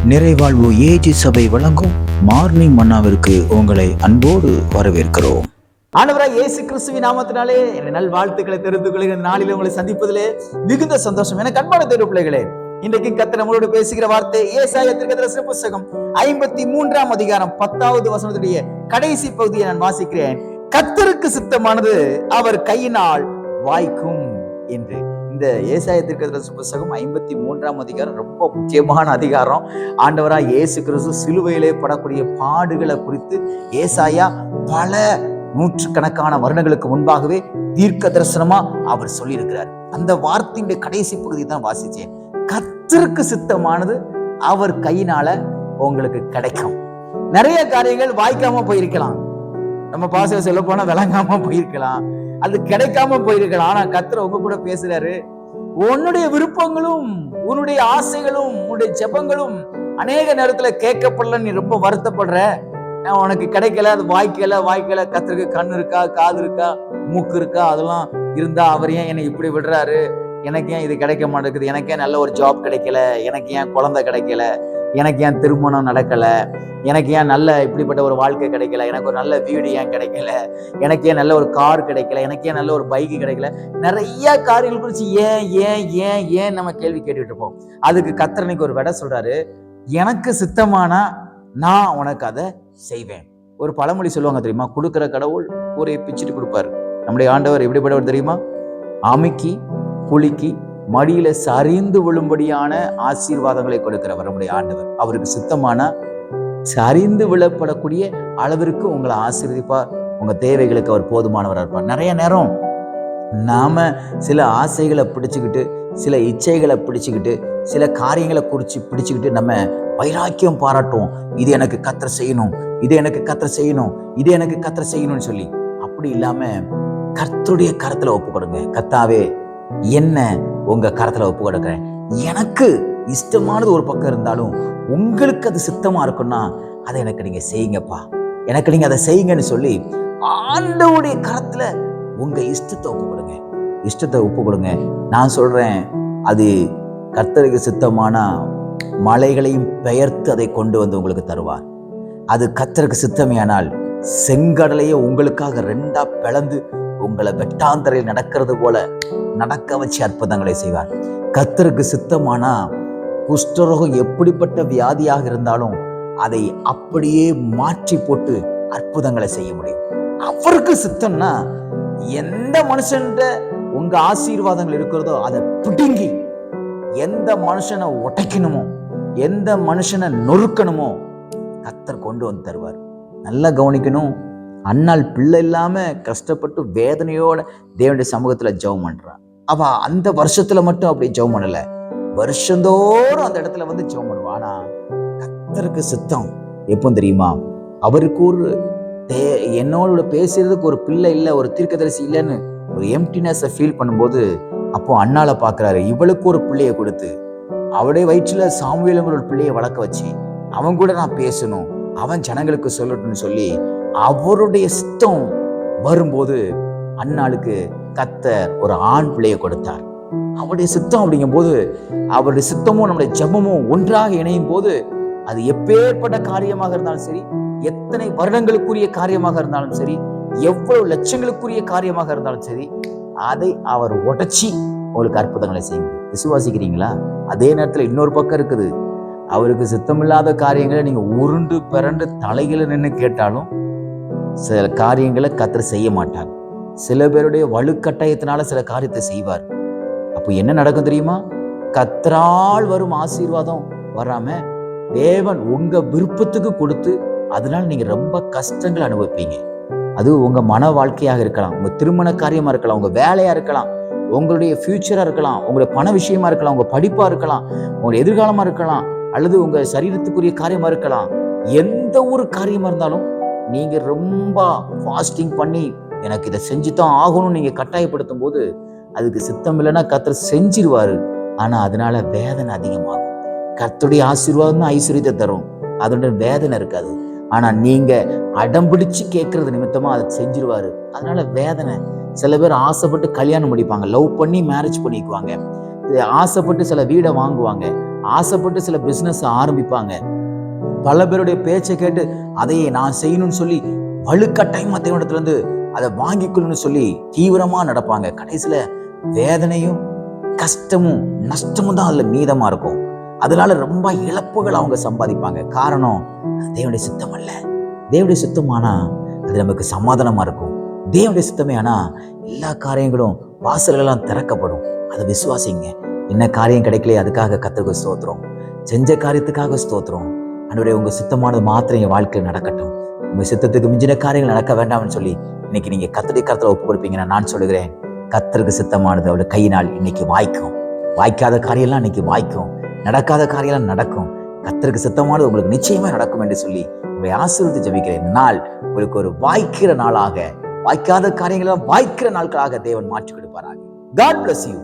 நிறைவாழ்வு AG சபை வழங்கும் morning மன்னாவிற்கு உங்களை அன்போடு வரவேற்கிறோம். ஆண்டவராய் இயேசு கிறிஸ்துவின் நாமத்தினாலே நல் வாழ்த்துக்களை தெரிந்து கொள்கிற நாளில் உங்களை சந்திப்பதிலே மிகுந்த சந்தோஷம். எனக்கு அன்பான தேவ பிள்ளைகளே, இன்றைக்கு கர்த்தர் நம்மளோடு பேசுகிற வார்த்தை ஏசாயா தீர்க்கதரிசன புத்தகம் 53ஆம் அதிகாரம் 10வது வசனத்துடைய கடைசி பகுதியை நான் வாசிக்கிறேன். கர்த்தருக்கு சித்தமானது அவர் கையினால் வாய்க்கும் என்று. இந்த ஏசாயா தீர்க்கதரிசன புத்தகம் 53ஆம் அதிகாரம் ரொம்ப முக்கியமான அதிகாரம். ஆண்டவராய் இயேசு கிறிஸ்து சிலுவையிலே படக்கூடிய பாடுகளை குறித்து ஏசாயா பல நூற்றுக்கணக்கான வருடங்களுக்கு முன்பாகவே தீர்க்க தரிசனமா அவர் சொல்லியிருக்கிறார். அந்த வார்த்தையுடைய கடைசி பகுதி தான் வாசிச்சேன். கர்த்தருக்கு சித்தமானது அவர் கையினால உங்களுக்கு கிடைக்கும். நிறைய காரியங்கள் வாய்க்காம போயிருக்கலாம், நம்ம பாச சொல்ல போனா விளங்காம போயிருக்கலாம், அது கிடைக்காம போயிருக்கலாம். ஆனா கர்த்தர் உங்க கூட பேசுறாரு. உன்னுடைய விருப்பங்களும் உன்னுடைய ஆசைகளும் உன்னுடைய ஜெபங்களும் அநேக நேரத்துல கேட்கப்படல, நீ ரொம்ப வருத்தப்படுற, உனக்கு கிடைக்கல, அது வாய்க்கல. கர்த்தருக்கு கண் இருக்கா, காது இருக்கா, மூக்கு இருக்கா, அதெல்லாம் இருந்தா அவர் ஏன் என்னை இப்படி விடுறாரு, எனக்கு ஏன் இது கிடைக்க மாட்டேங்குது, எனக்கு ஏன் நல்ல ஒரு ஜாப் கிடைக்கல, எனக்கு ஏன் குழந்தை கிடைக்கல, எனக்கு ஏன் திருமணம் நடக்கல, எனக்கு ஏன் நல்ல இப்படிப்பட்ட ஒரு வாழ்க்கை கிடைக்கல, எனக்கு ஒரு நல்ல வீடு ஏன் கிடைக்கல, எனக்கு ஏன் நல்ல ஒரு கார் கிடைக்கல, எனக்கு ஏன் நல்ல ஒரு பைக்கு கிடைக்கல, நிறைய காரியங்கள் குறித்து ஏன் ஏன் ஏன் ஏன் நம்ம கேள்வி கேட்டுட்டு இருப்போம். அதுக்கு கர்த்தர் இன்னைக்கு ஒரு விடை சொல்றாரு. எனக்கு சித்தமானா நான் உனக்கு அதை செய்வேன். ஒரு பழமொழி சொல்லுவாங்க தெரியுமா, கொடுக்கிற கடவுள் ஊரை பிச்சுட்டு கொடுப்பாரு. நம்முடைய ஆண்டவர் எப்படிப்பட்டவர் தெரியுமா? அமுக்கி புளிக்கி மடியில சரிந்து விழும்படியான ஆசீர்வாதங்களை கொடுக்கிறவர் நம்முடைய ஆண்டவர். அவருக்கு சித்தமானா சரிந்து விழப்படக்கூடிய அளவிற்கு உங்களை ஆசீர்வதிப்பார். உங்க தேவைகளுக்கு அவர் போதுமானவராக இருப்பார். நிறைய நேரம் நாம சில ஆசைகளை பிடிச்சுக்கிட்டு, சில இச்சைகளை பிடிச்சுக்கிட்டு, சில காரியங்களை குறித்து பிடிச்சுக்கிட்டு நம்ம வைராக்கியம் பாராட்டுவோம். இது எனக்கு கர்த்தர் செய்யணும், இது எனக்கு கர்த்தர் செய்யணும், இது எனக்கு கர்த்தர் செய்யணும்னு சொல்லி. அப்படி இல்லாம கர்த்தருடைய கரத்துல ஒப்பு கொடுங்க. கர்த்தாவே, என்ன உங்க கரத்துல ஒப்பு கொடுக்கிறேன். எனக்கு இஷ்டமானது ஒரு பக்கம் இருந்தாலும் உங்களுக்கு அது சித்தமா இருக்குன்னா அதை எனக்கு நீங்க செய்யுங்கப்பா, எனக்கு நீங்க அதை செய்யுங்கன்னு சொல்லி ஆண்டவருடைய கரத்துல உங்க இஷ்டத்தை ஒப்பு கொடுங்க. இஷ்டத்தை ஒப்பு கொடுங்க. நான் சொல்றேன், அது கர்த்தருக்கு சித்தமான மலைகளையும் பெயர்த்து அதை கொண்டு வந்து உங்களுக்கு தருவார். அது கர்த்தருக்கு சித்தமையானால் செங்கடலையே உங்களுக்காக ரெண்டா பிளந்து உங்களை வெட்டாந்தரையில் நடக்கிறது போல நடக்க வச்சு அற்புதங்களை செய்வார். கர்த்தருக்கு சித்தமானா குஷ்டரோகம் எப்படிப்பட்ட வியாதியாக இருந்தாலும் அதை அப்படியே மாற்றி போட்டு அற்புதங்களை செய்ய முடியும். அவருக்கு சித்தம்னா எந்த மனுஷன்ட உங்க ஆசீர்வாதங்கள் இருக்கிறதோ அதை பிடுங்கி எந்த மனுஷனை உடைக்கணுமோ, எந்த மனுஷனை நொறுக்கணுமோ கர்த்தர் கொண்டு வந்து தருவார். நல்லா கவனிக்கணும். அண்ணாள் பிள்ளை இல்லாம கஷ்டப்பட்டு வேதனையோட தேவனுடைய சமூகத்துல ஜெபம் பண்றான். அவ அந்த வருஷத்துல மட்டும் அப்படி ஜெபம் பண்ணல, வருஷந்தோறும் அந்த இடத்துல வந்து ஜெபம் பண்ணுவா. ஆனா கர்த்தருக்கு சித்தம் எப்போ தெரியுமா? அவருக்கு ஒரு என்னோட பேசுறதுக்கு ஒரு பிள்ளை இல்லை, ஒரு தீர்க்கதரிசி இல்லைன்னு ஒரு எம்டினஸை ஃபீல் பண்ணும்போது அப்போ அண்ணால பாக்குறாரு. இவளுக்கு ஒரு பிள்ளைய கொடுத்து அவருடைய வயிற்றுல சாமுவேலுங்கிற ஒரு பிள்ளைய வளர்க்க வச்சு அவன் கூட நான் பேசணும், அவன் ஜனங்களுக்கு சொல்லட்டும்னு சொல்லி அவருடைய சித்தம் வரும்போது அண்ணாளுக்கு கர்த்தர் ஒரு ஆண் பிள்ளையை கொடுத்தார். அவருடைய சித்தம் அப்படிங்கும் போது, அவருடைய சித்தமும் நம்முடைய ஜெபமும் ஒன்றாக இணையும் போது, அது எப்பேற்பட்ட காரியமாக இருந்தாலும் சரி, எத்தனை வருடங்களுக்குரிய காரியமாக இருந்தாலும் சரி, எவ்வளவு லட்சங்களுக்குரிய காரியமாக இருந்தாலும் சரி, அதை அவர் உடைச்சி உங்களுக்கு அற்புதங்களை செய்ய முடியும். விசுவாசிக்கிறீங்களா? அதே நேரத்தில் இன்னொரு பக்கம் இருக்குது. அவருக்கு சித்தமில்லாத காரியங்களை நீங்க உருண்டு பிறண்டு தலைகளை நின்று கேட்டாலும் சில காரியங்களை கர்த்தர் செய்ய மாட்டார். சில பேருடைய வலுக்கட்டாயத்தினால சில காரியத்தை செய்வார். அப்போ என்ன நடக்கும் தெரியுமா? கர்த்தரால் வரும் ஆசீர்வாதம் வராம தேவன் உங்க விருப்பத்துக்கு கொடுத்து அதனால நீங்க ரொம்ப கஷ்டங்கள் அனுபவிப்பீங்க. அது உங்க மன வாழ்க்கையாக இருக்கலாம், உங்க திருமண காரியமா இருக்கலாம், உங்க வேலையா இருக்கலாம், உங்களுடைய ஃபியூச்சரா இருக்கலாம், உங்களுடைய பண விஷயமா இருக்கலாம், உங்க படிப்பா இருக்கலாம், உங்களுடைய எதிர்காலமா இருக்கலாம், அல்லது உங்க சரீரத்துக்குரிய காரியமா இருக்கலாம். எந்த ஒரு காரியமா இருந்தாலும் நீங்க ரொம்ப ஃபாஸ்டிங் பண்ணி எனக்கு இதை செஞ்சுதான் ஆகணும்னு நீங்க கட்டாயப்படுத்தும் போது அதுக்கு சித்தம் இல்லைன்னா கர்த்தர் செஞ்சிருவாரு. ஆனா அதனால வேதனை அதிகமாகும். கர்த்தருடைய ஆசீர்வாதம் தான் ஐஸ்வர்யத்தை தரும், அதோட வேதனை இருக்காது. ஆனா நீங்க அடம்பிடிச்சு கேட்கறது நிமித்தமா அதை செஞ்சிருவாரு, அதனால வேதனை. சில பேர் ஆசைப்பட்டு கல்யாணம் முடிப்பாங்க, லவ் பண்ணி மேரேஜ் பண்ணிக்குவாங்க, ஆசைப்பட்டு சில வீடை வாங்குவாங்க, ஆசைப்பட்டு சில பிசினஸ் ஆரம்பிப்பாங்க. பல பேருடைய பேச்சை கேட்டு அதையே நான் செய்யணும்னு சொல்லி வலுக்கட்டாயமா தேவனிடத்துல இருந்து அதை வாங்கிக்கொள்ளணும்னு சொல்லி தீவிரமா நடப்பாங்க. கடைசியில வேதனையும் கஷ்டமும் நஷ்டமும் தான் அதுல மீதமா இருக்கும். அதனால ரொம்ப இழப்புகள் அவங்க சம்பாதிப்பாங்க. காரணம், தேவனுடைய சித்தம் அல்ல. தேவனுடைய சித்தமானா அது நமக்கு சமாதானமா இருக்கும். தேவனுடைய சித்தமே ஆனா எல்லா காரியங்களும் வாசல்கள்லாம் திறக்கப்படும். அதை விசுவாசிங்க. என்ன காரியம் கிடைக்கலையே அதுக்காக கர்த்தருக்கு ஸ்தோத்திரம். செஞ்ச காரியத்துக்காக ஸ்தோத்திரம். ஆண்டவரே, உங்க சித்தமானது மாத்திரம் என் வாழ்க்கையில் நடக்கட்டும். உங்க சித்தத்துக்கு மிஞ்சின காரியங்கள் நடக்க வேண்டாம்னு சொல்லி இன்னைக்கு நீங்க கர்த்தருடைய கரத்துல ஒப்பு கொடுப்பீங்கன்னா நான் சொல்லுகிறேன், கர்த்தருக்கு சித்தமானது அவருடைய கையினால் இன்னைக்கு வாய்க்கும். வாய்க்காத காரியம்லாம் இன்னைக்கு வாய்க்கும். நடக்காத காரியம்லாம் நடக்கும். கர்த்தருக்கு சித்தமானது உங்களுக்கு நிச்சயமா நடக்கும் என்று சொல்லி உங்களை ஆசீர்வதித்து ஜெபிக்கிறேன். இந்த நாள் உங்களுக்கு ஒரு வாய்க்கிற நாளாக, வாய்க்காத காரியங்களெல்லாம் வாய்க்கிற நாட்களாக தேவன் மாற்றி கொடுப்பாராக. God bless you.